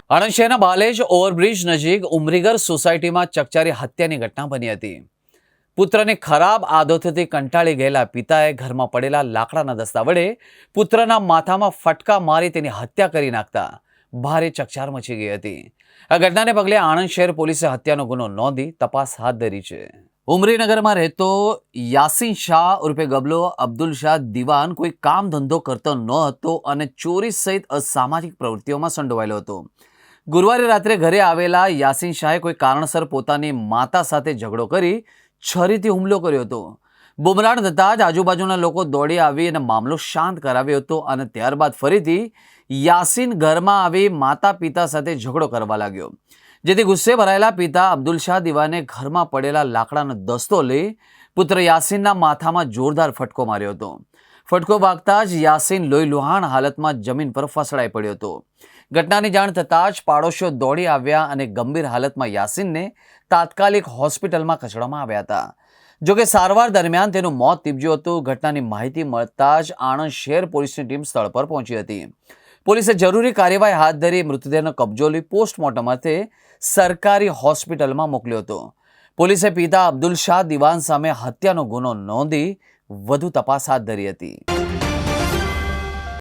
આણંદ શહેરના બાલેજ ઓવરબ્રિજ નજીક ઉમરીગર સોસાયટીમાં ચકચારી હત્યાની ઘટના બની હતી. પુત્રની ખરાબ આદતોથી કંટાળી ગયેલા પિતાએ ઘરમાં પડેલા લાકડાના દસ્તા વડે પુત્રના માથામાં ફટકા મારી તેની હત્યા કરી નાખતા ભારે ચકચાર મચી ગઈ હતી. આ ઘટનાને પગલે આણંદ શહેર પોલીસે હત્યાનો ગુનો નોંધી તપાસ હાથ ધરી છે. ઉમરીનગરમાં રહેતો યાસીન શાહ ઉર્ફે ગબલો અબ્દુલ શાહ દિવાન કોઈ કામ ધંધો કરતો ન હતો અને ચોરી સહિત અસામાજિક પ્રવૃત્તિઓમાં સંડોવાયેલો હતો. ગુરુવારે રાત્રે ઘરે આવેલા યાસીન શાહે કોઈ કારણસર પોતાની માતા સાથે ઝઘડો કરી છરીથી હુમલો કર્યો હતો. બુમરાણ થતાં જ આજુબાજુના લોકો દોડી આવી અને મામલો શાંત કરાવ્યો હતો અને ત્યારબાદ ફરીથી યાસીન ઘરમાં આવી માતા પિતા સાથે ઝઘડો કરવા લાગ્યો, જેથી ગુસ્સે ભરાયેલા પિતા અબ્દુલ શાહ દિવાને ઘરમાં પડેલા લાકડાનો દસ્તો લઈ પુત્ર યાસીનના માથામાં જોરદાર ફટકો માર્યો હતો. ફટકો વાગતા જ યાસીન લોહીલુહાણ હાલતમાં જમીન પર ફસડાઈ પડ્યો હતો. ઘટનાની જાણ થતાં જ પાડોશીઓ દોડી આવ્યા અને ગંભીર હાલતમાં યાસીનને તાત્કાલિક હોસ્પિટલમાં ખસેડવામાં આવ્યા હતા. જોકે સારવાર દરમિયાન તેનું મોત નીપજ્યું હતું. ઘટનાની માહિતી મળતા જ આણંદ શહેર પોલીસની ટીમ સ્થળ પર પહોંચી હતી. પોલીસે જરૂરી કાર્યવાહી હાથ ધરી મૃતદેહનો કબજો લઈ પોસ્ટમોર્ટમ અર્થે સરકારી હોસ્પિટલમાં મોકલ્યો હતો. પોલીસે પિતા અબ્દુલ શાહ દિવાન સામે હત્યાનો ગુનો નોંધી વધુ તપાસ હાથ ધરી હતી.